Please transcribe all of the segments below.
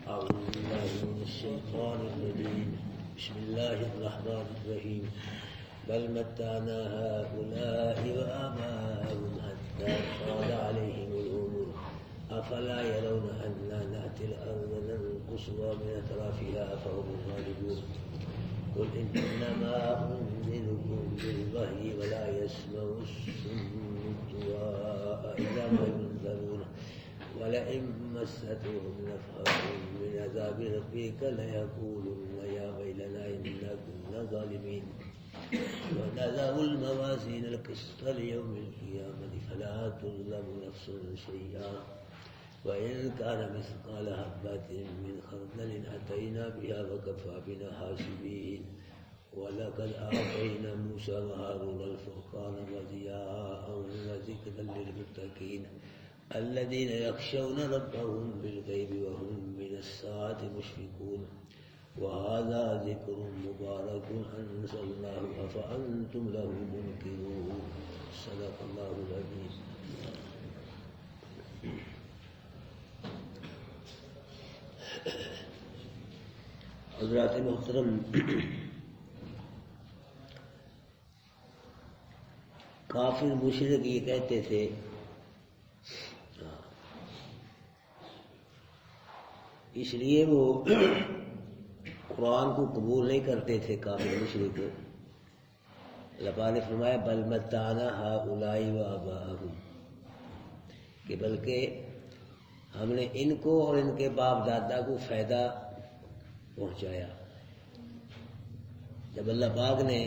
أعوذ بالله من الشيطان الرجيم بسم الله الرحمن الرحيم بل متعنا هؤلاء وآباءهم حتى طال عليهم العمر أفلا يرون أنا نأتي الأرض ننقصها من أطرافها فهم الغالبون قل إنما أنذركم بالوحي ولا يسمع الصم الدعاء إذا ما ينذرون ولئن مستهم نفحة من عذاب ربك ليقولن يا ويلنا إنا كنا ظالمين ونضع الموازين القسط ليوم القيامة فلا تظلم نفس شيئا وإن كان مثقال حبة من خردل أتينا بها وكفى بنا حاسبين ولقد آتينا موسى وهارون الفرقان وضياء وذكرا للمتقين الذين يخشون ربهم بالغيب وهم من الساعة مشفقون وهذا ذكر مبارك أنزلناه أفأنتم له منكرون صدق الله العظيم. حضرات محترم، کافر مشرک یہ کہتے تھے اس لیے وہ قرآن کو قبول نہیں کرتے تھے کافر مشرک. اللہ پاک نے فرمایا بل متعنا ہؤلاء وآباءهم کہ بلکہ ہم نے ان کو اور ان کے باپ دادا کو فائدہ پہنچایا. جب اللہ پاک نے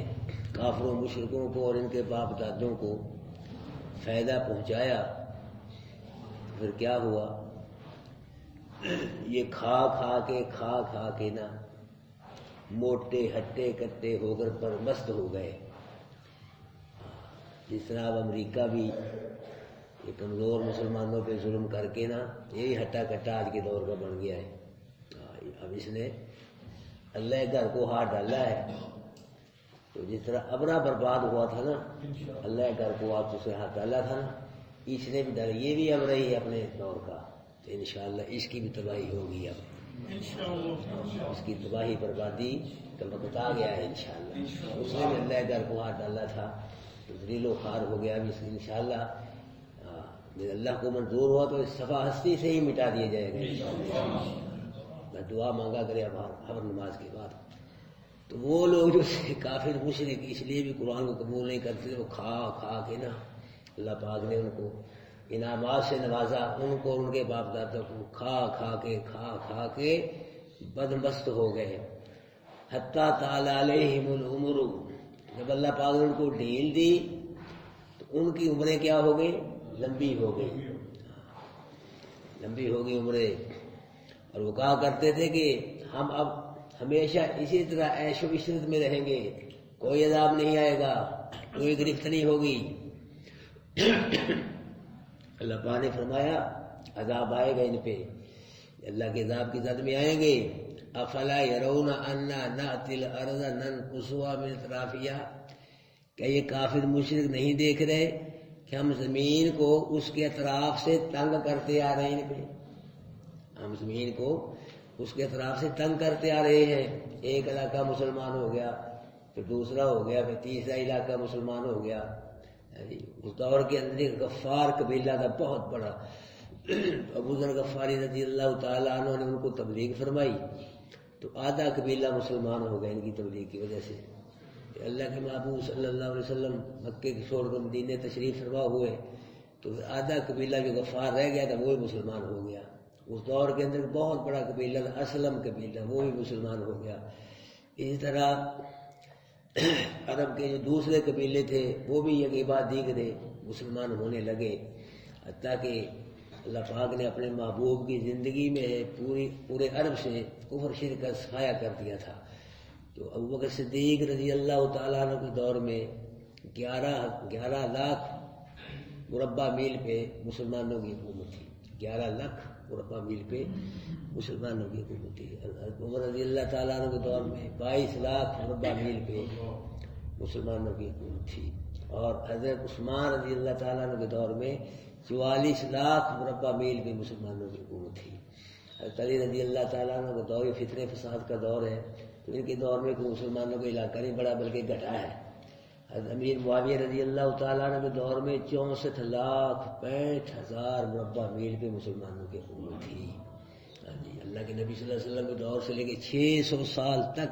کافروں مشرکوں کو اور ان کے باپ دادوں کو فائدہ پہنچایا پھر کیا ہوا؟ یہ کھا کھا کے نا موٹے ہٹے کٹے ہو کر پر مست ہو گئے. جس طرح اب امریکہ بھی یہ کمزور مسلمانوں پہ ظلم کر کے نا یہی ہٹا کٹا آج کے دور کا بن گیا ہے. اب اس نے اللہ گھر کو ہاتھ ڈالا ہے. تو جس طرح ابرا برباد ہوا تھا نا اللہ گھر کو آپ اسے ہاتھ ڈالا تھا نا اس نے بھی ڈالا. یہ بھی ابرا ہی اپنے دور کا. تو انشاءاللہ اس کی بھی تباہی ہوگی. اب اس کی تباہی بربادی کا وقت آ گیا ہے انشاءاللہ. اس نے بھی اللہ گھر کو ہاتھ ڈالا تھا تو ذلیل و خوار ہو گیا. اب اس انشاءاللہ اللہ کو منظور ہوا تو اس صفحہ ہستی سے ہی مٹا دیا جائے گا. دعا مانگا کرے ہر نماز کے بعد. تو وہ لوگ جو کافر مشرک اس لیے بھی قرآن کو قبول نہیں کرتے وہ کھا کے نا اللہ پاک نے ان کو انعامات سے نوازا. ان کو ان کے باپ دادا کو کھا کے بدمست ہو گئے. حتیٰ طال علیہم العمر جب اللہ پاک نے ان کو ڈھیل دی تو ان کی عمریں کیا ہو گئی؟ لمبی ہو گئی عمریں. اور وہ کہا کرتے تھے کہ ہم اب ہمیشہ اسی طرح عیش و عشرت میں رہیں گے, کوئی عذاب نہیں آئے گا, کوئی گرفت نہیں ہوگی. اللہ پاک نے فرمایا عذاب آئے گا ان پہ, اللہ کے عذاب کی زد میں آئیں گے. افلا یرون انا نأتی الارض ننقصها من اطرافها, کیا یہ کافر مشرک نہیں دیکھ رہے کہ ہم زمین کو اس کے اطراف سے تنگ کرتے آ رہے ہیں؟ ہم زمین کو اس کے اطراف سے تنگ کرتے آ رہے ہیں. ایک علاقہ مسلمان ہو گیا, پھر دوسرا ہو گیا, پھر تیسرا علاقہ مسلمان ہو گیا. اس دور کے اندر ایک غفار قبیلہ تھا بہت بڑا. ابو ذر غفاری رضی اللہ تعالیٰ عنہ نے ان کو تبلیغ فرمائی تو آدھا قبیلہ مسلمان ہو گیا ان کی تبلیغ کی وجہ سے. اللہ کے محبوب صلی اللہ علیہ وسلم مکے کی چھوڑ کر مدینے تشریف فرما ہوئے تو آدھا قبیلہ جو غفار رہ گیا تھا وہ بھی مسلمان ہو گیا. اس دور کے اندر بہت بڑا قبیلہ تھا اسلم قبیلہ, وہ بھی مسلمان ہو گیا. اسی طرح عرب کے جو دوسرے قبیلے تھے وہ بھی یہ بات دیکھتے مسلمان ہونے لگے, حتیٰ کہ اللہ پاک نے اپنے محبوب کی زندگی میں پورے عرب سے کفر شرک کا صفایا کر دیا تھا. تو ابو بکر صدیق رضی اللہ تعالیٰ عنہ کے دور میں 11 لاکھ مربع میل پہ مسلمانوں کی حکومت تھی. 11 لاکھ مربع میل پہ مسلمانوں کی حکومت تھی. عمر رضی اللہ تعالیٰ عنہ کے دور میں 22 لاکھ مربع میل پہ مسلمانوں کی حکومت تھی. اور حضرت عثمان رضی اللہ تعالیٰ عنہ کے دور میں 44 لاکھ مربع میل پہ مسلمانوں کی حکومت تھی. حضرت علی رضی اللہ تعالیٰ عنہ کا دور فتنے فساد کا دور ہے، تو ان کے دور میں کوئی مسلمانوں کا علاقہ نہیں بڑا بلکہ گھٹا ہے۔ حضرت امیر معاویہ رضی اللہ تعالیٰ عنہ کے دور میں 64,65,000 مربع میل پہ مسلمانوں کی حکومت تھی۔ جی اللہ کے نبی صلی اللہ علیہ وسلم کے دور سے لے کے 600 سال تک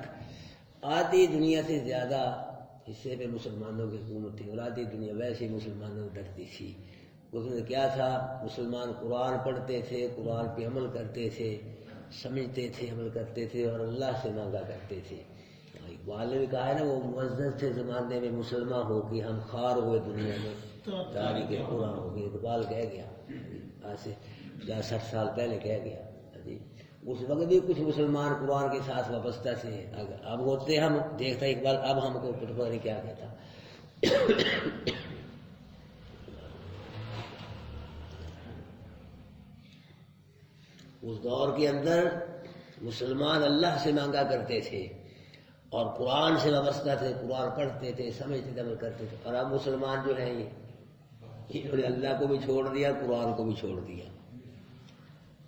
آدھی دنیا سے زیادہ حصے پہ مسلمانوں کی حکومت تھی، اور آدھی دنیا ویسے ہی مسلمانوں کو ڈرتی تھی۔ اس میں کیا تھا، مسلمان قرآن پڑھتے تھے، قرآن پہ عمل کرتے تھے، سمجھتے تھے، عمل کرتے تھے، اور اللہ سے مانگا کرتے تھے۔ اقبال نے بھی کہا ہے نا، وہ معزز تھے زمانے میں مسلمان ہو کے ہم خار ہوئے دنیا میں تاریخ قرآن ہو گئے۔ اقبال کہہ گیا آج سے 60 سال پہلے کہہ گیا جی۔ اس وقت بھی کچھ مسلمان قرآن کے ساتھ وابستہ تھے، اب ہوتے ہم دیکھتا اقبال اب ہم کو پتہ نہیں کیا کہتا۔ اس دور کے اندر مسلمان اللہ سے مانگا کرتے تھے اور قرآن سے وابستہ تھے، قرآن پڑھتے تھے، سمجھتے تھے، عمل کرتے تھے۔ اور اب مسلمان جو ہیں انہوں نے اللہ کو بھی چھوڑ دیا، قرآن کو بھی چھوڑ دیا،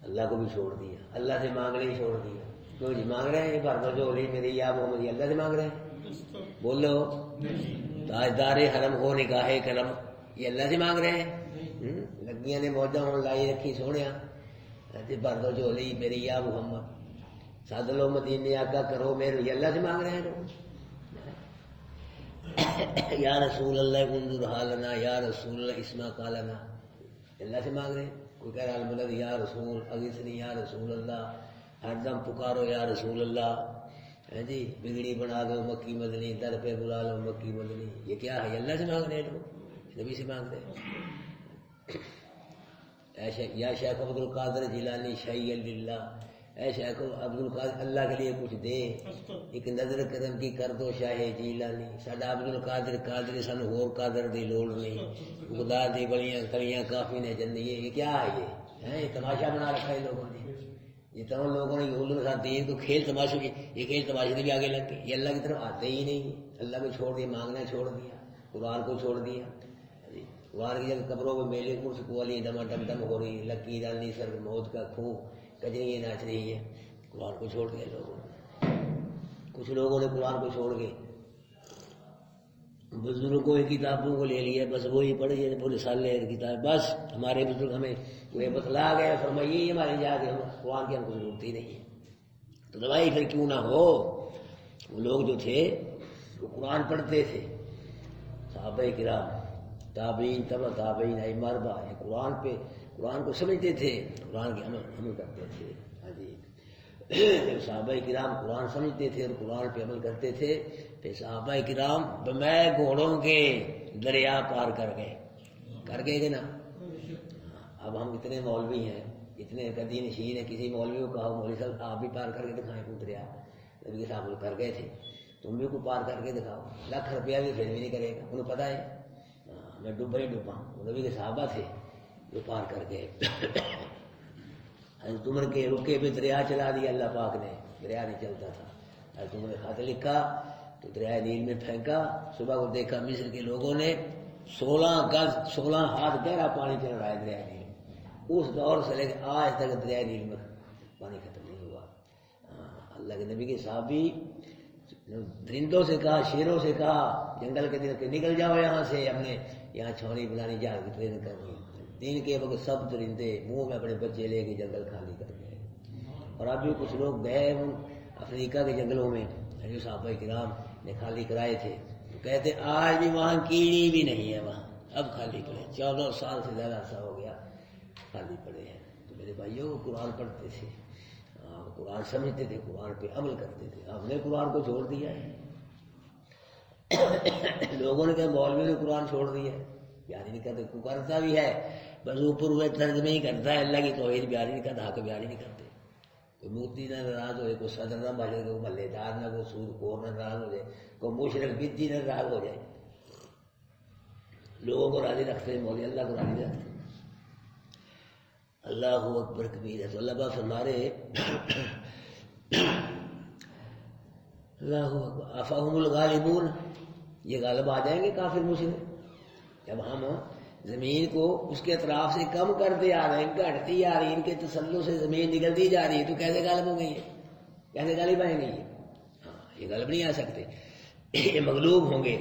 اللہ کو بھی چھوڑ دیا، اللہ سے مانگنے ہی چھوڑ دیا۔ کیوں جی مانگ رہے ہیں بھر جو علی میری یا محمد، اللہ سے مانگ رہے ہیں؟ بولو تاجدار حرم ہو نگاہ کرم، یہ اللہ سے مانگ رہے ہیں؟ لگیاں نے موجہ ہوں لائی رکھی سونیا بھر دو جو علی میری یا محمد، ساد لو مدینے آقا کرو میرے، یہ اللہ سے مانگ رہے ہیں لوگ۔ یا رسول اللہ انظر حالنا، یا رسول اللہ اسما قالنا، اللہ سے مانگ رہے ہیں۔ کوئی کہہ رہا البلد یا رسول اغثنی یا رسول اللہ، ہر دم پکارو یا رسول اللہ، ہے جی بگڑی بنا دو مکی مدنی، در پہ بلا لو مکی مدنی، یہ کیا ہے؟ اللہ سے مانگ رہے ہیں لوگ، نبی سے مانگ رہے ہیں۔ یا شیخ عبد القادر جیلانی شیع اللہ، اے شیخ عبد القادر اللہ کے لیے کچھ دے، ایک نظر کرم کی کر دو شاہ جیلانی، ساڈا عبد القادر قادر سن ہور قادر دی لوڑ نہیں، خدا دی بڑیاں کلیاں کافی نے جن، یہ کیا ہے؟ یہ تماشا بنا رکھا ہے لوگوں نے، یہ تمام لوگوں نے یہودیوں کے ساتھ دین کو کھیل تماشے کی، یہ کھیل تماشے سے بھی آگے لگ گئے، یہ اللہ کی طرف آتے ہی نہیں، اللہ کو چھوڑ دیا، مانگنا چھوڑ دیا، قرآن کو چھوڑ دیا۔ قرآن کی جگہ قبروں میں میلے کورس والی دم ڈم ڈم ہو رہی، لکی ڈالنی سر موت کا خون کجری ناچ رہی ہے، قرآن کو چھوڑ دیا لوگوں نے۔ کچھ لوگوں نے قرآن کو چھوڑ کے بزرگوں کی کتابوں کو لے لیا، بس وہی پڑھی پورے سال لے کتاب، بس ہمارے بزرگ ہمیں کوئی بتلا گئے فرمائیے یہ ہماری جا کے قرآن کی ہم کو ضرورت ہی نہیں ہے، تو دوائی پھر کیوں نہ ہو۔ وہ لوگ جو تھے وہ قرآن پڑھتے تھے، صحابہ کرام، تابعین، تبع تابعین، ائمہ اربعہ، قرآن پہ قرآن کو سمجھتے تھے، قرآن کے عمل کرتے تھے۔ ہاں جی صحابہ کرام قرآن سمجھتے تھے اور قرآن پہ عمل کرتے تھے، پھر صحابہ کرام بمے گھوڑوں کے دریا پار کر گئے کہ نا۔ اب ہم اتنے مولوی ہیں، اتنے قدی نشین ہیں، کسی مولوی کو کہا مولوی صاحب آپ بھی پار کر کے دکھائیں کوئی دریا، نبی صاحب کر گئے تھے، تم بھی کو پار کر کے دکھاؤ، ₹1,00,000 بھی پھر بھی نہیں کرے گا، انہیں پتہ ہے میں ڈوبا ہی ڈوبا ہوں۔ نبی کے صحابہ تھے جو پار کر گئے، حضرت عمر کے رکے پہ دریا چلا دیا اللہ پاک نے، دریا نہیں چلتا تھا، حضرت عمر نے خط لکھا تو دریا نیل میں پھینکا، صبح کو دیکھا مصر کے لوگوں نے 16 گز 16 ہاتھ گہرا پانی چل رہا ہے دریا نیل، اس دور سے لے کے آج تک دریا نیل میں پانی ختم نہیں ہوا۔ اللہ کے نبی کے صحابی درندوں سے کہا، شیروں سے کہا جنگل کے دن کے نکل جاؤ یہاں سے، اپنے یہاں چھاؤنی بنانی جہاز کی ٹرین کرنی، دن کے وقت سب درندے منہ میں اپنے بچے لے کے جنگل خالی کر گئے۔ اور اب بھی کچھ لوگ گئے افریقہ کے جنگلوں میں، جو صحابہ کرام نے خالی کرائے تھے، تو کہتے آج بھی وہاں کیڑی بھی نہیں ہے، وہاں اب خالی پڑے، 14 سال سے زیادہ عرصہ ہو گیا خالی پڑے ہیں۔ تو میرے بھائیوں قرآن پڑھتے تھے، قرآن سمجھتے تھے، قرآن پہ عمل کرتے تھے، ہم نے قرآن کو چھوڑ دیا ہے۔ لوگوں نے کہا مولوی نے قرآن چھوڑ دیا ہے، بیان نہیں کرتے، کو کرتا بھی ہے بس اوپر ہوئے ترجمے ہی کرتا ہے، اللہ کی توحید بیان نہیں کرتا، حق بیان نہیں کرتے۔ کوئی مفتی نہ ناراض ہو جائے، کوئی صدر نہ بھاجے، کوئی محلے دار نہ، کوئی سود خور نہ ناراض ہو جائے، کوئی مشرک بدعی نہ ناراض ہو جائے، لوگوں کو راضی رکھتے ہیں، مولوی اللہ کو راضی رکھتے ہیں۔ اللہ اکبر کبیر ہے، تو اللہ با فرما رہے اللہ اکبر افہم الغالبون، یہ غالب آ جائیں گے کافر مشرک، جب ہم زمین کو اس کے اطراف سے کم کرتے آ رہے ہیں، گھٹتی آ رہی ہے، ان کے تسلط سے زمین نکلتی جا رہی ہے، تو کیسے غالب ہو گئی ہے؟ کیسے غالب آئیں گے یہ؟ ہاں، یہ غالب نہیں آ سکتے، یہ مغلوب ہوں گے۔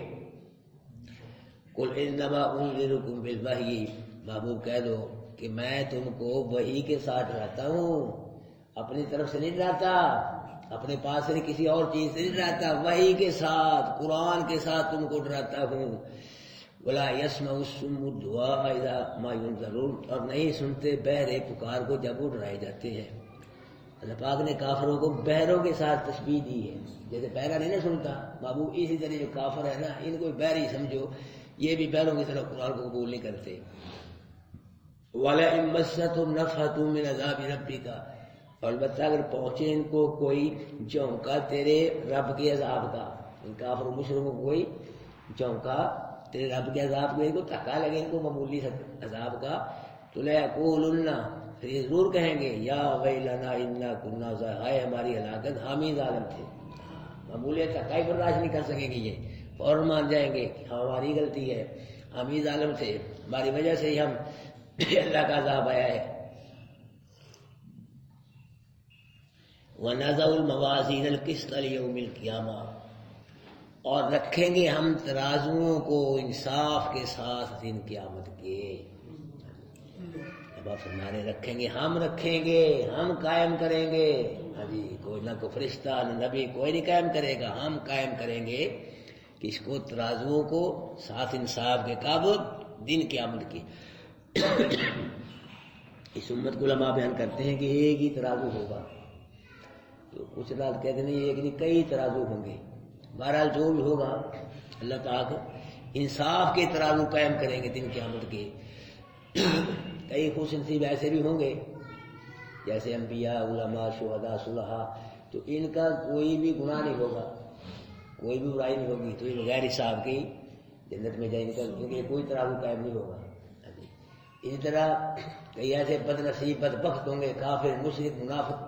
قل انما انذرکم بالوحی، محبوب کہہ دو کہ میں تم کو وحی کے ساتھ ڈراتا ہوں، اپنی طرف سے نہیں ڈراتا، اپنے پاس سے کسی اور چیز سے نہیں ڈراتا، وحی کے ساتھ، قرآن کے ساتھ تم کو ڈراتا ہوں۔ ولا يسمع الصم الدعاء اذا ما ينذرون، اور نہیں سنتے بہرے پکار کو جب وہ ڈرائے جاتے ہیں۔ اللہ پاک نے کافروں کو بہروں کے ساتھ تشبیہ دی ہے، جیسے بہرا نہیں نہ سنتا محبوب، اسی طرح جو کافر ہے نا، ان کو بہر ہی سمجھو، یہ بھی بہروں کی طرح قرآن کو قبول نہیں کرتے۔ وَلَئِن مَسَّتْهُمْ نَفْحَةٌ مِّنْ عَذَابِ رَبِّكَ، اور البتہ اگر پہنچے ان کو کوئی جھونکا تیرے رب کے عذاب کا، ان کافر و مشرکوں کو کوئی جھونکا تیرے رب کے عذاب کو، ان کو دھکا لگے ان کو معمولی عذاب کا، تو لَيَقُولُنَّ، پھر یہ ضرور کہیں گے یا ویلنا انا کنا ظالمین، ہائے ہماری ہلاکت، ہم ہی ظالم تھے۔ معمولی دھکا ہی برداشت نہیں کر سکیں گے، یہ فوراً مان جائیں گے کہ ہاں ہماری غلطی ہے، ہم ہی ظالم تھے، ہماری وجہ سے ہی ہم اللہ کا عذاب آیا ہے۔ وَنَضَعُ الْمَوَازِينَ الْقِسْطَ لِيَوْمِ الْقِيَامَةِ، اور رکھیں گے ہم ترازوؤں کو انصاف کے ساتھ دن قیامت کے۔ اب آپ فرمانے رکھیں گے، ہم قائم کریں گے، ہاں جی، کوئی نہ کوئی فرشتہ نہ نبی کوئی نہیں قائم کرے گا، ہم قائم کریں گے کس کو؟ ترازوؤں کو، ساتھ انصاف کے، کب؟ دن قیامت کی۔ اس امت کو علماء بیان کرتے ہیں کہ ایک ہی ترازو ہوگا، تو کچھ رات کہتے ہیں ایک نہیں کئی ترازو ہوں گے، بہرحال جو بھی ہوگا اللہ پاک انصاف کے ترازو قائم کریں گے دن قیامت کے۔ کئی خوش نصیب ایسے بھی ہوں گے جیسے انبیاء، علماء، شہداء، صلحاء، تو ان کا کوئی بھی گناہ نہیں ہوگا، کوئی بھی برائی نہیں ہوگی، تو یہ بغیر حساب کی جنت میں جائیں گے، کیونکہ کوئی ترازو قائم نہیں ہوگا۔ اسی طرح کئی ایسے بد نصیب بدبخت ہوں گے، کافر، مشرک، منافق،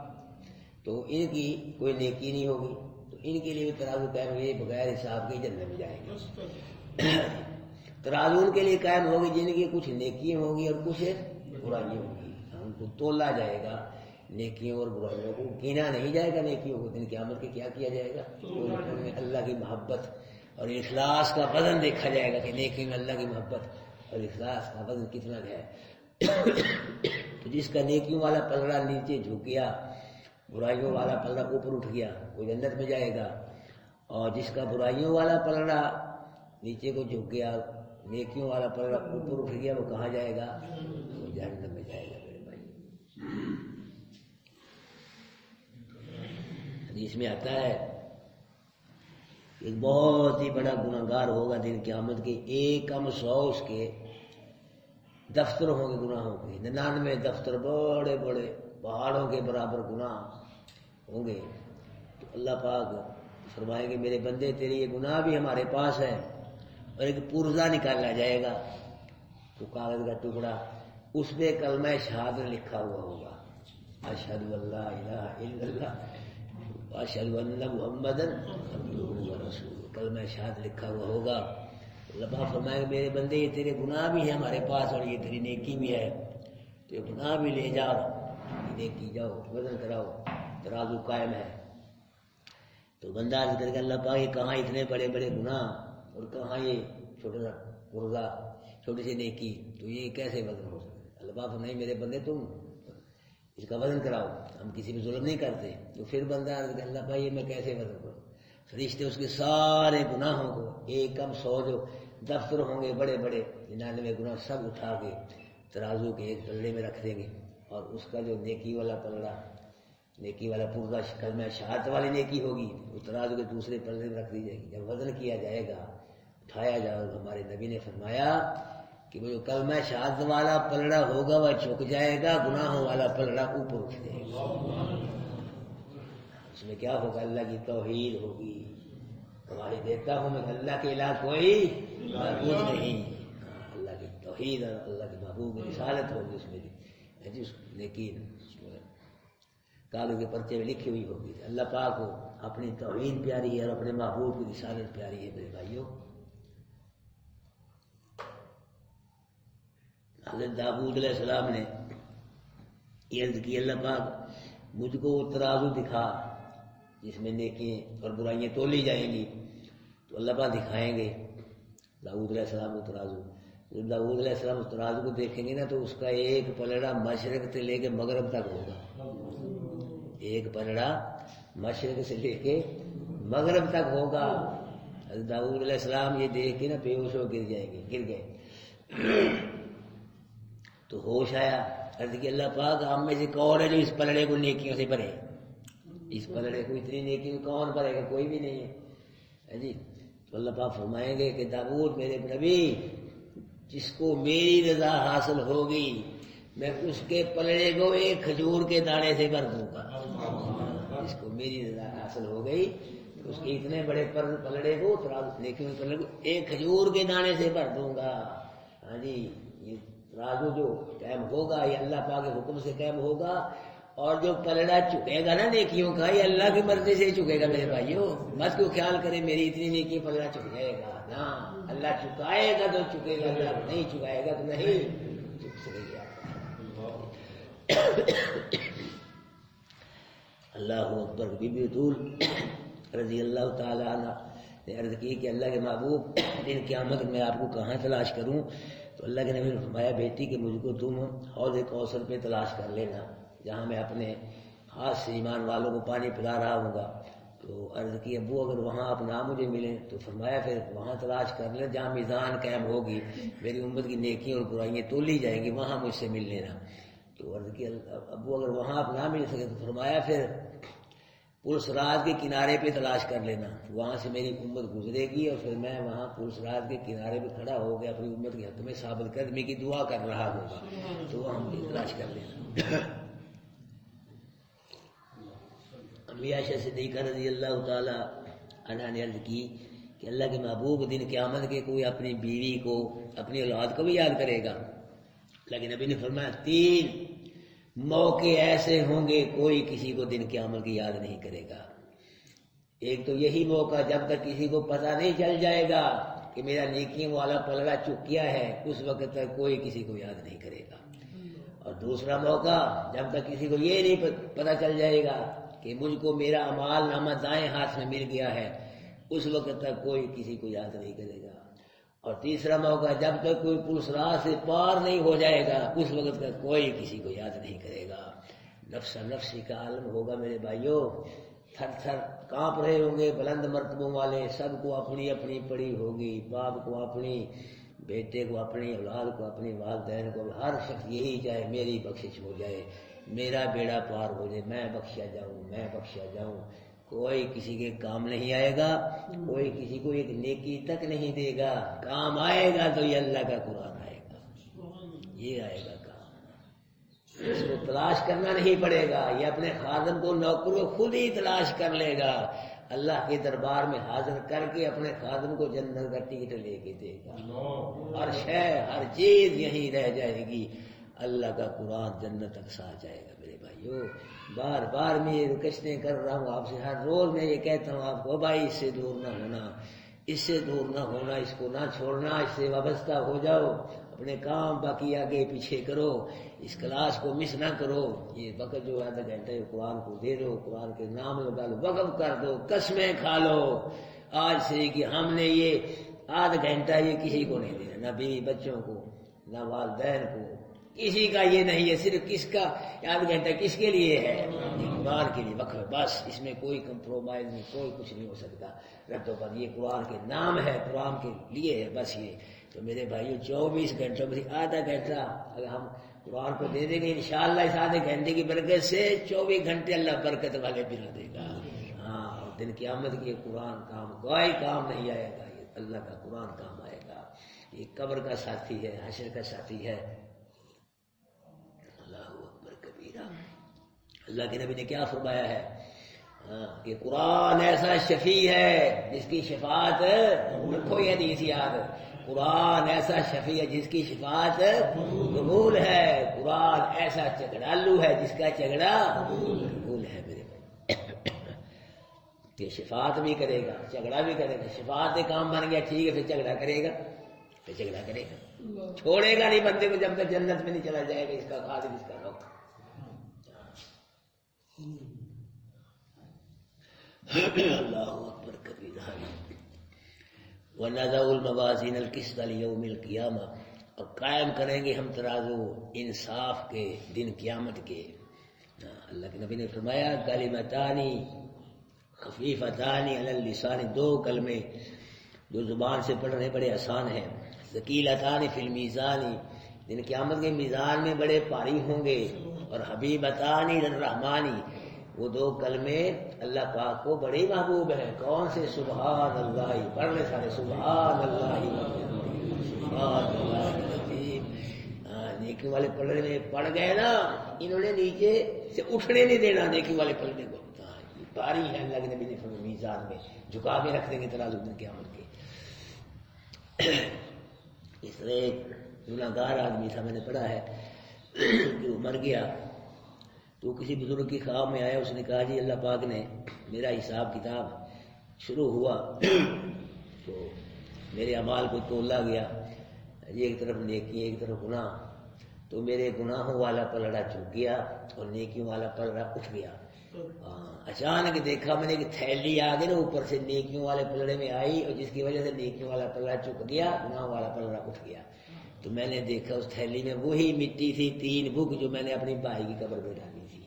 تو ان کی کوئی نیکی نہیں ہوگی، تو ان کے لیے بھی ترازو قائم ہوگی، بغیر حساب کے جنت میں جائیں گے۔ ترازو ان کے لیے قائم ہوگی جن کی کچھ نیکیاں ہوگی اور کچھ برائیاں ہوگی، ان کو تولا جائے گا، نیکیوں اور برائیوں کو گنا نہیں جائے گا، نیکیوں کو دن قیامت کے کیا کیا جائے گا؟ ان میں اللہ کی محبت اور اخلاص کا وزن دیکھا جائے گا کہ نیکی میں اللہ کی محبت اور اخلاص کا وزن کتنا ہے۔ تو جس کا نیکیوں والا پلڑا نیچے جھک گیا، برائیوں والا پلڑا اوپر اٹھ گیا، وہ جنت میں جائے گا، اور جس کا برائیوں والا پلڑا نیچے کو جھک گیا، نیکیوں والا پلڑا اوپر اٹھ گیا، وہ کہاں جائے گا؟ وہ جہنم میں جائے گا۔ میرے بھائی، حدیث میں آتا ہے ایک بہت ہی بڑا گناہگار ہوگا دن قیامت کے، 100 اس کے دفتر ہوں گے گناہوں کے، 99 دفتر بڑے بڑے پہاڑوں کے برابر گناہ ہوں گے، تو اللہ پاک فرمائیں گے میرے بندے تیرے یہ گناہ بھی ہمارے پاس ہے، اور ایک پرزہ نکالا جائے گا، تو کاغذ کا ٹکڑا، اس پہ کلمہ شہادت لکھا ہوا ہوگا، اشہد ان لا الہ الا اللہ اشہد ان محمدا عبدہ ورسولہ، کلمہ شہادت لکھا ہوا ہوگا۔ اللہ پاک فرمائے گا میرے بندے یہ تیرے گناہ بھی ہیں ہمارے پاس، اور یہ تیری نیکی بھی ہے، تو یہ گناہ بھی لے جاؤ، نیکی جاؤ، وزن کراؤ، ترازو قائم ہے۔ تو بندہ عرض کرے گا اللہ پاک یہ کہاں اتنے بڑے بڑے گناہ اور کہاں یہ چھوٹا سا پرزہ، چھوٹی سی نیکی، تو یہ کیسے وزن ہو سکتا ہے؟ اللہ پاک نہیں میرے بندے تم اس کا وزن کراؤ، ہم کسی پہ ظلم نہیں کرتے۔ تو پھر بندہ عرض کرے اللہ پاک یہ میں کیسے وزن کروں؟ فرشتے اس کے سارے گناہوں کو 100 جو دفتر ہوں گے بڑے بڑے 99 گناہ سب اٹھا کے ترازو کے ایک پلڑے میں رکھ دیں گے، اور اس کا جو نیکی والا پلڑا، نیکی والا پرزہ کلمہ شہادت والی نیکی ہوگی، وہ ترازو کے دوسرے پلڑے میں رکھ دی جائے گی۔ جب وزن کیا جائے گا، اٹھایا جائے گا، ہمارے نبی نے فرمایا کہ وہ جو کلمہ شہادت والا پلڑا ہوگا وہ جھک جائے گا، گناہوں والا پلڑا اوپر اٹھ جائے گا۔ اس میں کیا ہوگا؟ اللہ کی توحید ہوگی، گواہی دیتا ہوں میں اللہ کے علاوہ کوئی معبود نہیں، اللہ کی توحید اور اللہ کے محبوب کی رسالت ہوگی، اس میں لیکن کاغذ کے پرچے میں لکھی ہوئی ہوگی اللہ پاک کو اپنی توحید پیاری ہے اور اپنے محبوب کی رسالت پیاری ہے۔ میرے بھائیوں، حضرت داؤد علیہ السلام نے عرض کی اللہ پاک مجھ کو وہ ترازو دکھا جس میں نیکیاں اور برائیاں تولی جائیں گی. تو اللہ پاک دکھائیں گے داؤد علیہ السلام کو ترازو. جب داؤد علیہ السلام اس ترازو کو دیکھیں گے نا تو اس کا ایک پلڑا مشرق سے لے کے مغرب تک ہوگا. ایک پلڑا مشرق سے لے کے مغرب تک ہوگا. حضرت داؤد علیہ السلام یہ دیکھ کے نا بے ہوش ہو گر گئے. تو ہوش آیا. عرض کی اللہ پاک ہم میں سے کون ہے جو اس پلڑے کو نیکیوں سے بھرے؟ اس پلڑے کو اتنی نیکیوں کون بھرے گا؟ کوئی بھی نہیں ہے جی. تو اللہ پاک فرمائیں گے کہ داؤد میرے نبی جس کو میری رضا حاصل ہوگی میں اس کے پلڑے کو ایک کھجور کے دانے سے بھر دوں گا. جس کو میری رضا حاصل ہو گئی اس کے اتنے بڑے پلڑے کو نیکیوں کے پلڑے کو ایک کھجور کے دانے سے بھر دوں گا. ہاں جی یہ ترازو جو قائم ہوگا یہ اللہ پاک کے حکم سے قائم ہوگا. اور جو پلڑا چکے گا نا نیکیوں کا یہ اللہ کی مرضی سے ہی چکے گا میرے بھائیوں. مت کیوں خیال کرے میری اتنی نیکی پلڑا چک جائے گا. نہ اللہ چکائے گا تو چکے گا, اللہ نہیں چکائے گا تو نہیں چک سکے گا. اللہ اکبر. بی بی بطول رضی اللہ تعالی عنہ نے عرض کی کہ اللہ کے محبوب دن قیامت میں آپ کو کہاں تلاش کروں؟ تو اللہ کے نبی نے فرمایا بیٹی کہ مجھ کو تم حوض کوثر پہ تلاش کر لینا جہاں میں اپنے ہاتھ سے ایمان والوں کو پانی پلا رہا ہوں گا. تو عرض کی ابو اگر وہاں آپ نہ مجھے ملیں تو فرمایا پھر وہاں تلاش کر لیں جہاں میزان قائم ہوگی میری امت کی نیکیاں اور برائیاں تولی جائیں گی وہاں مجھ سے مل لینا. تو عرض کی ابو اگر وہاں آپ نہ مل سکے تو فرمایا پھر پل صراط کے کنارے پہ تلاش کر لینا وہاں سے میری امت گزرے گی اور پھر میں وہاں پل صراط کے کنارے پہ کھڑا ہو گیا اپنی امت کے حق میں ثابت قدمی کی دعا کر رہا ہوگا تو وہاں مجھے تلاش کر لینا. امی عائشہ صدیقہ رضی اللہ تعالی عنہا نے عرض کی کہ اللہ کے محبوب دن قیامت کے کوئی اپنی بیوی کو اپنی اولاد کو بھی یاد کرے گا. لیکن نبی نے فرمایا 3 موقع ایسے ہوں گے کوئی کسی کو دن قیامت کی یاد نہیں کرے گا. ایک تو یہی موقع جب تک کسی کو پتہ نہیں چل جائے گا کہ میرا نیکیوں والا پلڑا چک کیا ہے اس وقت تک کوئی کسی کو یاد نہیں کرے گا. اور دوسرا موقع جب تک کسی کو یہ نہیں پتہ چل جائے گا کہ مجھ کو میرا اعمال نامہ دائیں ہاتھ میں مل گیا ہے اس وقت تک کوئی کسی کو یاد نہیں کرے گا. اور تیسرا موقع جب تک کوئی پل صراط سے پار نہیں ہو جائے گا اس وقت تک کوئی کسی کو یاد نہیں کرے گا. نفس نفسی کا عالم ہوگا میرے بھائیوں. تھر تھر کانپ رہے ہوں گے بلند مرتبوں والے. سب کو اپنی اپنی پڑی ہوگی. باپ کو اپنی, بیٹے کو اپنی, اولاد کو اپنی, والدین کو. ہر شخص یہی چاہے میری بخشش ہو جائے, میرا بیڑا پار ہو جائے, میں بخشا جاؤں, میں بخشا جاؤں. کوئی کسی کے کام نہیں آئے گا, کوئی کسی کو ایک نیکی تک نہیں دے گا. کام آئے گا تو یہ اللہ کا قرآن آئے گا, یہ آئے گا کام. اس کو تلاش کرنا نہیں پڑے گا, یہ اپنے خادم کو نوکر کو خود ہی تلاش کر لے گا. اللہ کے دربار میں حاضر کر کے اپنے خادم کو جنت کا ٹکٹ لے کے دے گا. ہر شے ہر چیز یہیں رہ جائے گی, اللہ کا قرآن جنت تک ساتھ جائے گا. میرے بھائیو بار بار میں یہ ریکویسٹیں کر رہا ہوں آپ سے, ہر روز میں یہ کہتا ہوں آپ کو بھائی اس سے دور نہ ہونا, اس سے دور نہ ہونا, اس کو نہ چھوڑنا, اس سے وابستہ ہو جاؤ. اپنے کام باقی آگے پیچھے کرو, اس کلاس کو مس نہ کرو. یہ وقت جو آدھا گھنٹہ قرآن کو دے دو, قرآن کے نام لگا لو, وقف کر دو, قسمیں کھا لو آج سے کہ ہم نے یہ آدھا گھنٹہ یہ کسی کو نہیں دینا, نہ بیوی بچوں کو, نہ والدین کو, کسی کا یہ نہیں ہے. صرف کس کا آدھا گھنٹہ کس کے لیے ہے؟ قرآن کے لیے وقف. بس اس میں کوئی کمپرومائز نہیں, کوئی کچھ نہیں ہو سکتا. ربطوں پر یہ قرآن کے نام ہے, قرآن کے لیے ہے بس یہ. تو میرے بھائیو 24 گھنٹوں میں آدھا گھنٹہ اگر ہم قرآن کو دے دیں گے انشاءاللہ اس آدھے گھنٹے کی برکت سے 24 گھنٹے اللہ برکت والے بنا دے گا. ہاں دن قیامت کی قرآن کام کوئی کام نہیں آئے گا, یہ اللہ کا قرآن کام آئے گا. یہ قبر کا ساتھی ہے, حشر کا ساتھی ہے. اللہ کے نبی نے کیا فرمایا ہے کہ قرآن ایسا شفیع ہے جس کی شفاعت, رکھو یہ حدیث یاد, قرآن ایسا شفیع ہے جس کی شفاعت قبول ہے. قرآن ایسا جھگڑالو ہے جس کا جھگڑا قبول ہے. میرے بھائی یہ شفاعت بھی کرے گا, جھگڑا بھی کرے گا. شفاعت کام بن گیا ٹھیک ہے, پھر جھگڑا کرے گا, پھر جھگڑا کرے گا. چھوڑے گا نہیں بندے کو جب تک جنت میں نہیں چلا جائے گا اس کا خادم اس کا نوکر. اللہ اکبر کبیرہ. وَنَضَعُ الْمَوَازِينَ الْقِسْطَ لِيَوْمِ الْقِيَامَةِ، اور قائم کریں گے ہم ترازو انصاف کے دن قیامت کے. اللہ کے نبی نے فرمایا کلمتانی خفیفتانی علی اللسان، دو کلمے جو زبان سے پڑھنے بڑے آسان ہیں، ثقیلتان فی المیزان، دن قیامت کے میزان میں بڑے بھاری ہوں گے، اور حبیبتان الی الرحمن، وہ دو کلمے اللہ پاک کو بڑے محبوب ہیں. کون سے؟ سبحان اللہ. پڑھ لے سارے سبحان اللہ سبحان اللہ العظیم. نیکی والے پلڑے میں پڑ گئے نا، انہوں نے نیچے سے اٹھنے نہیں دینا نیکی والے پلڑے کو. بھاری ہے اللہ کے نبی نے فرمایا میزان میں جھکا کے رکھ دیں گے ترازو دن قیامت کے. اس طرح ایک گناہگار آدمی تھا، میں نے پڑھا ہے، جو مر گیا تو کسی بزرگ کی خواب میں آیا. اس نے کہا جی اللہ پاک نے میرا حساب کتاب شروع ہوا تو میرے اعمال کو تولا گیا، ایک طرف نیکی ایک طرف گناہ، تو میرے گناہوں والا پلڑا چک گیا اور نیکیوں والا پلڑا اٹھ گیا. اچانک دیکھا میں نے کہ تھیلی آ گئی نا اوپر سے نیکیوں والے پلڑے میں آئی، اور جس کی وجہ سے نیکیوں والا پلڑا چک گیا، گناہوں والا پلڑا اٹھ گیا. تو میں نے دیکھا اس تھیلی میں وہی مٹی تھی 3 بک جو میں نے اپنی بھائی کی قبر پہ ڈالی تھی.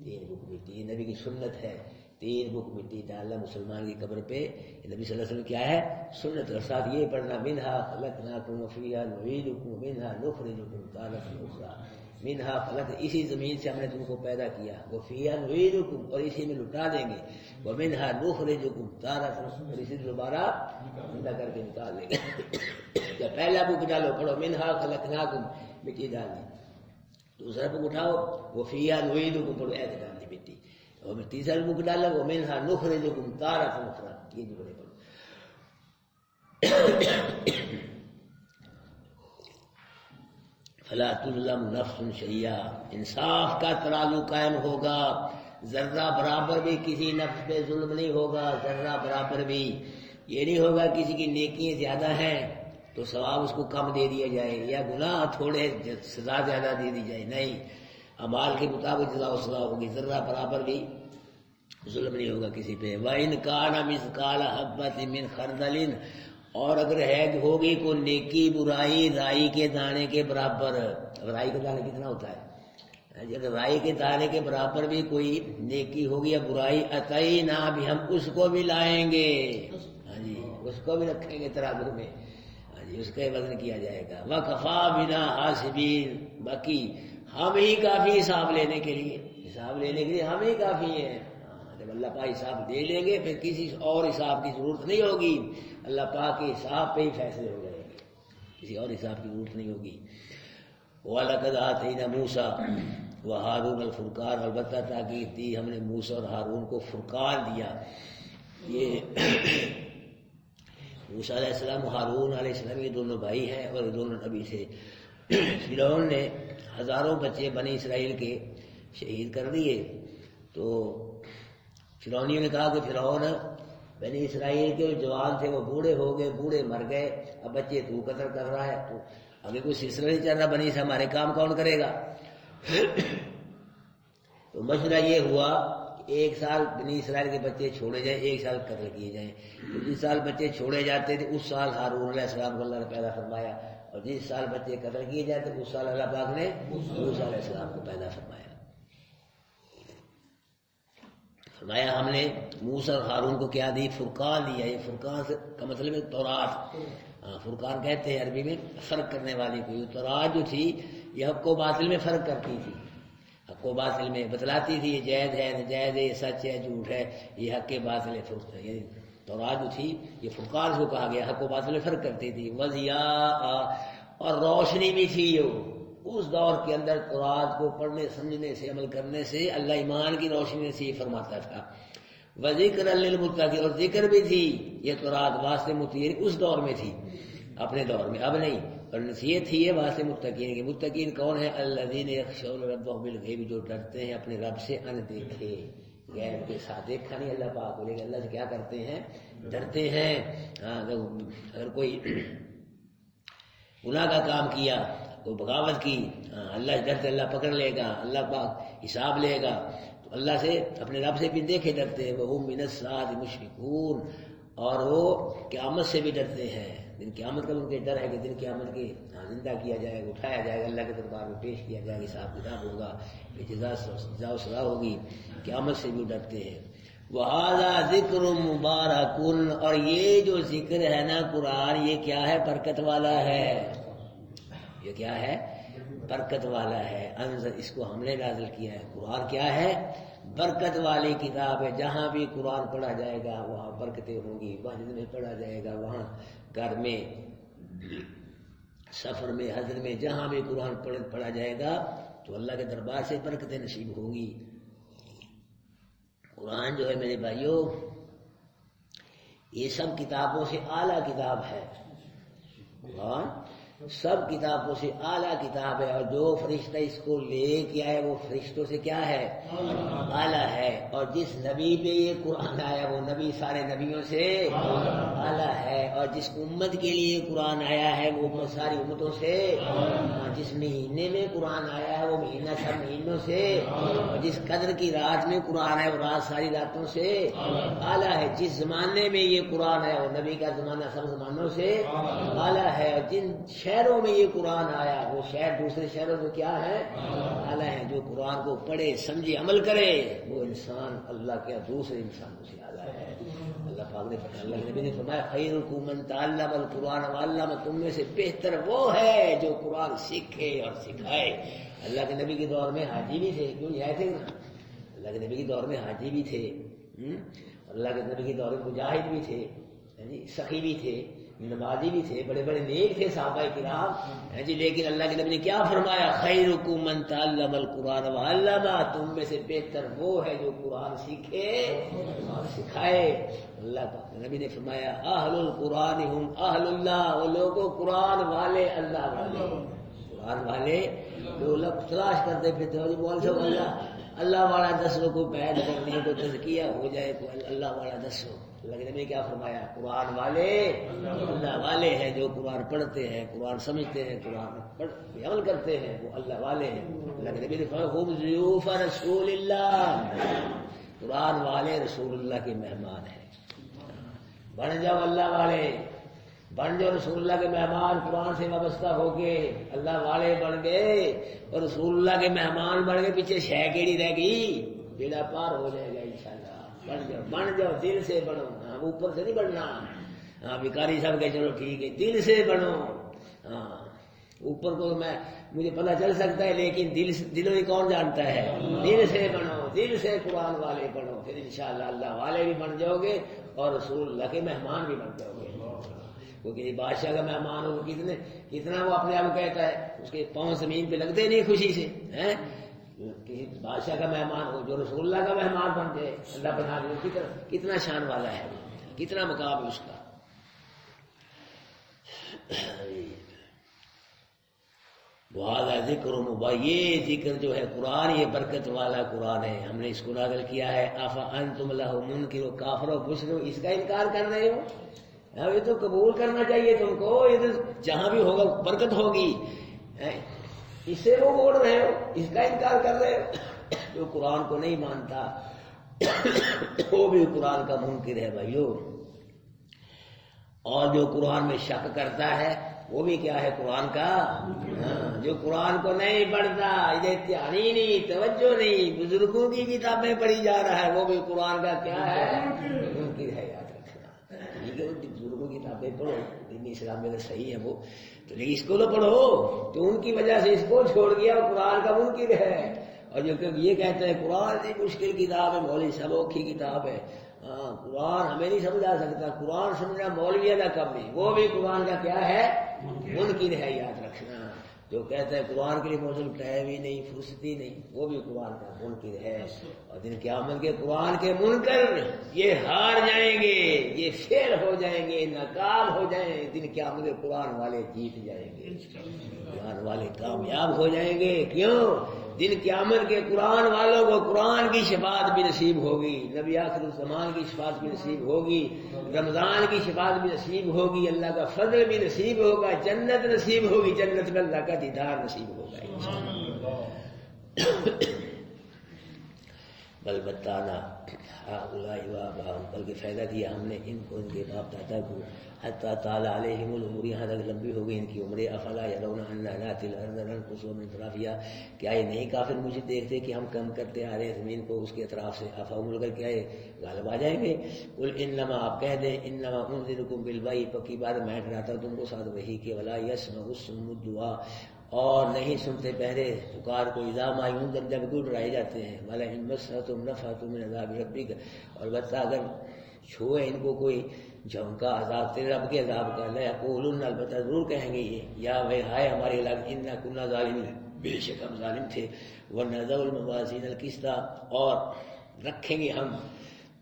3 بک مٹی، نبی کی سنت ہے 3 بک مٹی ڈالنا مسلمان کی قبر پہ. نبی صلی اللہ علیہ وسلم کیا ہے سنت، اور ساتھ یہ پڑھنا منہا خلقناکم وفیہا نعیدکم ومنہا نخرجکم تارۃ اخری. منہا خلق، اسی زمین سے ہم نے تم کو پیدا کیا، وفیہا نعیدکم، اور اسی میں لٹا دیں گے، ومنہا نخرجکم تارۃ اخری، اور اسی دوبارہ زندہ کر کے نکال دیں گے. جب پہلا بک ڈالو پڑھو منہا خلقناکم، مٹی ڈال دی. دوسرا بک اٹھاؤ وفیہا نعیدکم، پڑھو ایسے ڈال دی مٹی. اور تیسرا بک ڈالا ومنہا نخرجکم تارۃ اخری، یہ جو بڑے پڑھو. فلا تظلم نفس شیئا، انصاف کا ترازو قائم ہوگا، ذرہ برابر بھی کسی نفس پہ ظلم نہیں ہوگا، ذرہ برابر بھی. یہ نہیں ہوگا کسی کی نیکیاں زیادہ ہیں تو ثواب اس کو کم دے دیا جائے، یا گناہ تھوڑے سزا زیادہ دے دی جائے، نہیں، اعمال کے مطابق جزا و سزا ہوگی، ذرہ برابر بھی ظلم نہیں ہوگا کسی پہ. وَإِنْ كَانَ مِثْقَالَ حَبَّةٍ مِّنْ خَرْدَلٍ، اور اگر ہے ہوگی کوئی نیکی برائی رائی کے دانے کے برابر. اب رائی کا دانا کتنا ہوتا ہے؟ اگر رائی کے دانے کے برابر بھی کوئی نیکی ہوگی یا برائی، اتینا بھی، ہم اس کو بھی لائیں گے. ہاں جی، اس کو بھی رکھیں گے ترازو میں. ہاں جی، اس کا وزن کیا جائے گا. وَكَفَىٰ بِنَا حَاسِبِينَ، باقی ہم ہی کافی حساب لینے کے لیے، حساب لینے کے لیے ہم ہی کافی ہیں. جب اللہ پاک حساب دے لیں گے پھر کسی اور حساب کی ضرورت نہیں ہوگی، اللہ پاک کے حساب پہ ہی فیصلے ہو جائیں گے، کسی اور حساب کی ضرورت نہیں ہوگی. وَلَقَدْ آتَيْنَا مُوسَىٰ وَهَارُونَ الْفُرْقَانَ، البتہ تاکید دی ہم نے موسیٰ اور ہارون کو فرقان دیا. یہ موسیٰ علیہ السلام ہارون علیہ السلام یہ دونوں بھائی ہیں اور یہ دونوں نبی تھے. فرعون نے ہزاروں بچے بنی اسرائیل کے شہید کر دیے. تو فرعونیوں نے کہا کہ فرعون بنی اسرائیل کے جوان تھے وہ بوڑھے ہو گئے، بوڑھے مر گئے، اب بچے تو قتل کر رہا ہے، تو آگے کوئی سلسلہ نہیں چل رہا، بنی سے ہمارے کام کون کرے گا؟ تو مشورہ یہ ہوا کہ 1 سال بنی اسرائیل کے بچے چھوڑے جائیں، 1 سال قتل کیے جائیں. تو جس سال بچے چھوڑے جاتے تھے اس سال ہارون علیہ السلام کو اللہ نے پیدا فرمایا، اور جس سال بچے قتل کیے جاتے اس سال اللہ پاک نے موسیٰ علیہ السلام کو پیدا فرمایا. فرمایا ہم نے موسیٰ اور ہارون کو کیا دی؟ فرقان دیا. یہ فرقان کا مطلب ہے تورات. فرقان کہتے ہیں عربی میں فرق کرنے والی کوئی. تورات جو تھی یہ حق و باطل میں فرق کرتی تھی، حق و باطل میں بتلاتی تھی یہ جائز ہے ناجائز ہے، یہ سچ ہے جھوٹ ہے، یہ حق باطل ہے. یہ تورات جو تھی یہ فرقان کو کہا گیا، حق و باطل میں فرق کرتی تھی. وضیاء، اور روشنی بھی تھی. اس دور کے اندر تورات کو پڑھنے سمجھنے سے عمل کرنے سے اللہ ایمان کی روشنی سے فرماتا تھا. وذکر للمتقین، اور ذکر بھی تھی یہ تورات واسطے متقین، اس دور میں تھی اپنے دور میں، اب نہیں. اور نصیحت تھی یہ واسطے متقین کی. متقین کون ہے؟ الذین یخشون ربهم بالغیب، جو ڈرتے ہیں اپنے رب سے ان دیکھے، غیب کے ساتھ دیکھا نہیں اللہ پاک کو، لیکن اللہ سے کیا کرتے ہیں؟ ڈرتے ہیں. اگر کوئی گناہ کا کام کیا، کوئی بغاوت کی، اللہ سے ڈرتے اللہ پکڑ لے گا، اللہ پاک حساب لے گا، تو اللہ سے اپنے رب سے بھی دیکھے ڈرتے ہیں، وہ من الساعۃ مشفقون، اور وہ قیامت سے بھی ڈرتے ہیں، دن قیامت کا ان کے ڈر ہے کہ دن قیامت کے زندہ کیا جائے گا، اٹھایا جائے گا، اللہ کے دربار میں پیش کیا جائے گا، حساب کتاب ہوگا، جزا و سزا ہوگی، قیامت سے بھی ڈرتے ہیں۔ وَهَذَا ذِكْرٌ مُبَارَكٌ، اور یہ جو ذکر ہے نا قرآن، یہ کیا ہے؟ برکت والا ہے، یہ کیا ہے؟ برکت والا ہے، اس کو ہم نے نازل کیا ہے۔ قرآن کیا ہے؟ برکت والی کتاب ہے، جہاں بھی قرآن پڑھا جائے گا وہاں برکتیں ہوں گی، مسجد میں پڑھا جائے گا، وہاں گھر میں، سفر میں، حضر میں، جہاں بھی قرآن پڑھا جائے گا تو اللہ کے دربار سے برکتیں نصیب ہوں گی۔ قرآن جو ہے میرے بھائیوں، یہ سب کتابوں سے اعلیٰ کتاب ہے، قرآن سب کتابوں سے اعلیٰ کتاب ہے، اور جو فرشتہ اس کو لے کے آئے وہ فرشتوں سے کیا ہے؟ اعلیٰ ہے، اور جس نبی پہ یہ قرآن آیا وہ نبی سارے نبیوں سے اعلیٰ ہے، اور جس امت کے لیے قرآن آیا ہے وہ امت ساری امتوں سے، جس مہینے میں قرآن آیا ہے وہ مہینہ سب مہینوں سے، اور جس قدر کی رات میں قرآن ہے وہ رات ساری راتوں سے اعلیٰ ہے، جس زمانے میں یہ قرآن ہے وہ نبی کا زمانہ سب زمانوں سے اعلیٰ ہے، اور جن شہروں میں یہ قرآن آیا وہ شہر دوسرے شہروں سے کیا ہے؟ اعلیٰ ہے۔ جو قرآن کو پڑھے، سمجھے، عمل کرے وہ انسان اللہ کے دوسرے انسانوں سے اعلیٰ ہے۔ اللہ پاک نے فرمایا، اللہ کے نبی نے فرمایا خیرکم من تعلم القرآن وعلمہ، تم میں سے بہتر وہ ہے جو قرآن سیکھے اور سکھائے۔ اللہ کے نبی کے دور میں حاجی بھی تھے، کیوں آئے تھے نا؟ اللہ کے نبی کے دور میں حاجی بھی تھے، اللہ کے نبی کے دور میں مجاہد بھی تھے، سخی بھی تھے، نمازی بھی تھے، بڑے بڑے نیک تھے صحابہ کرام جی، لیکن اللہ کے نبی نے کیا فرمایا؟ خیرکم من تعلم القرآن وعلمہ، تم میں سے بہتر وہ ہے جو قرآن سیکھے اور سکھائے۔ اللہ کے نبی نے فرمایا اہل القرآن ہم اہل اللہ، وہ لوگوں قرآن والے اللہ والے، قرآن والے جو لوگ تلاش کرتے پھرتے ہو بول سو اللہ والا دسو، کوئی پید کرنی ہے، کوئی تزکیہ ہو جائے، کوئی اللہ والا دسو۔ اللہ کے نبی نے کیا فرمایا؟ قرآن والے اللہ والے ہیں، جو قرآن پڑھتے ہیں، قرآن سمجھتے ہیں، قرآن عمل کرتے ہیں، وہ اللہ والے ہیں۔ اللہ کے نبی نے فرمایا ہم ضیوف رسول اللہ، قرآن والے رسول اللہ کے مہمان ہیں۔ بن جاؤ اللہ والے، بن جاؤ رسول اللہ کے مہمان، قرآن سے وابستہ ہو کے اللہ والے بن گئے اور رسول اللہ کے مہمان بن گئے، پیچھے شے کیڑی رہ گئی؟ بیڑا پار ہو جائے گا انشاءاللہ۔ بن جاؤ، دل سے بنو، اوپر سے نہیں بننا۔ بھکاری صاحب کہ چلو ٹھیک ہے، دل سے بنو۔ اوپر کو مجھے پتہ چل سکتا ہے، لیکن دلوں ہی کون جانتا ہے؟ دل سے بنو، دل سے قرآن والے بنو، پھر انشاءاللہ اللہ والے بھی بن جاؤ گے اور رسول اللہ کے مہمان بھی بن جاؤ گے۔ کیونکہ بادشاہ کا مہمان ہو کتنا وہ اپنے آپ کو کہتا ہے، اس کے پاؤں زمین پہ لگتے نہیں خوشی سے، بادشاہ کا مہمان ہو جو رسول اللہ کا مہمان بن جائے، اللہ بنا دے، کتنا شان والا ہے، کتنا مقام ہے اس کا۔ وہذا ذکر مبارک، یہ ذکر جو ہے قرآن، یہ برکت والا قرآن ہے، ہم نے اس کو نازل کیا ہے۔ افانتم لہ منکرون، کافروں مشرکوں اس کا انکار کر رہے ہو؟ یہ تو قبول کرنا چاہیے تم کو، یہ تو جہاں بھی ہوگا برکت ہوگی، اس سے وہ بول رہے ہو، اس کا انکار کر رہے ہو۔ جو قرآن کو نہیں مانتا وہ بھی قرآن کا منکر ہے بھائیو، اور جو قرآن میں شک کرتا ہے وہ بھی کیا ہے؟ قرآن کا۔ جو قرآن کو نہیں پڑھتا، دھیانی نہیں، توجہ نہیں، بزرگوں کی کتابیں پڑھی جا رہا ہے، وہ بھی قرآن کا کیا ہے؟ منکر ہے، یاد رکھنا۔ ٹھیک ہے، بزرگوں کی کتابیں پڑھو، دین اسلام میں صحیح ہے وہ تو، لیکن اس کو تو پڑھو، تو ان کی وجہ سے اس کو چھوڑ گیا، قرآن کا منکر ہے۔ اور جو کہ یہ کہتے ہیں قرآن اتنی مشکل کتاب ہے، مولوی صاحب اوکھی کتاب ہے، قرآن ہمیں نہیں سمجھا سکتا، قرآن سمجھنا مولوی کا کم نہیں، وہ بھی قرآن کا کیا ہے؟ منکر ہے، یاد رکھنا۔ جو کہتا ہے قرآن کے لیے موزل ٹائم ہی نہیں، فرصتی نہیں، وہ بھی قرآن کا منکر ہے۔ اور دن قیامت کے قرآن کے منکر یہ ہار جائیں گے، یہ فیل ہو جائیں گے، ناکام ہو جائیں گے، دن قیامت کے قرآن والے جیت جائیں گے، قرآن والے کامیاب ہو جائیں گے۔ کیوں؟ دن قیامت کے قرآن والوں کو قرآن کی شفاعت بھی نصیب ہوگی، نبی آخر الزمان کی شفاعت بھی نصیب ہوگی، رمضان کی شفاعت بھی نصیب ہوگی، اللہ کا فضل بھی نصیب ہوگا، جنت نصیب ہوگی، جنت میں اللہ کا دیدار نصیب ہوگا انشاءاللہ۔ بل بتانا بلکہ فائدہ دیا ہم نے ان کو، ان کے باپ دادا کو، حتی تعالی علیہم العمر، یہاں تک لمبی ہو گئی ان کی عمریں، افلا یرون انا ناتی الارض ننقص من اطرافها، کیا یہ نہیں کافر مجھے دیکھتے کہ ہم کم کرتے آ رہے ہیں زمین کو اس کے اطراف سے، افہم کر کیا یہ غالب آ جائیں گے؟ قل انما، آپ کہہ دیں انما انذرکم بالوحی، پکی بات میں ڈراتا ہوں تم کو ساتھ وحی کے، ولا یسمع الصم الدعاء، اور نہیں سنتے پہرے پکار کو، اذا ما ینذر، جب کو ڈرائے جاتے ہیں، ولا ان مسۃم نفحۃ من عذاب ربک، اور بتا اگر چھوئے ان کو کوئی جھونکا عذاب تیرے رب کے عذاب کا، لا یقولن، البتہ ضرور کہیں گے یہ، یا وے ہائے ہمارے علاقے، انا کنا ظالمین، بے شک ہم ظالم تھے، ونضع الموازین القسط، اور رکھیں گے ہم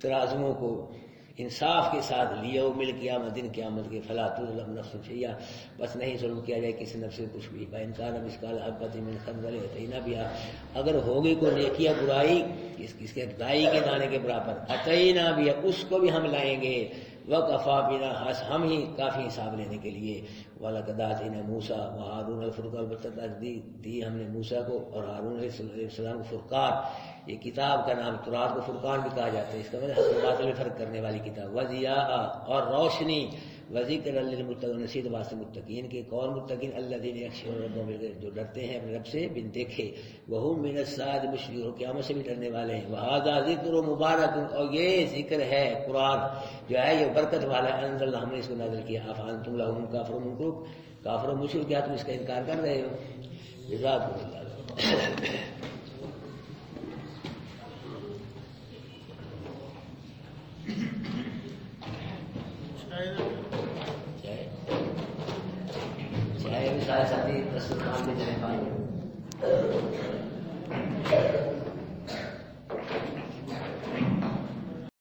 ترازوؤں کو انصاف کے ساتھ، لیوم القیامت، دن قیامت کے، فلا تظلم نفس شیئا، بس نہیں ظلم کیا جائے کسی نفس سے کچھ بھی، وَإِنْ كَانَ مِثْقَالَ حَبَّةٍ مِّنْ خَرْدَلٍ أَتَيْنَا بِهَا، اگر ہوگی کوئی نیکی یا برائی کس کے رائی کے دانے کے برابر، أَتَيْنَا بِهَا، اس کو بھی ہم لائیں گے، وَكَفَىٰ بِنَا، ہم ہی کافی حساب لینے کے لیے، وَلَقَدْ آتَيْنَا مُوسَىٰ وَهَارُونَ الْفُرْقَانَ، البتہ دی ہم نے موسیٰ کو اور ہارون علیہ السلام کو فرقان، یہ کتاب کا نام تورات کو فرقان بھی کہا جاتا ہے، اس کا مطلب حق و باطل میں فرق کرنے والی کتاب، وضیاء، اور روشنی، وذکر للمتقین، نصیحت واسطے متقین کے، کون متقین؟ الذین یخشون ربهم بالغیب، جو ڈرتے ہیں اپنے رب سے بن دیکھے، وهم من الساعۃ مشفقون، قیامت سے بھی ڈرنے والے ہیں، وہذا ذکر مبارک، اور یہ ذکر ہے قرآن جو ہے یہ برکت والا ہے، انزلنا، ہم نے اس کو نازل کیا، افانتم لہ کافرون، کافر و مشرک، کیا تم اس کا انکار کر رہے ہو؟ جزاکم اللہ۔ چاہے بھی سارے ساتھی دسترخوان میں چلے پائیں۔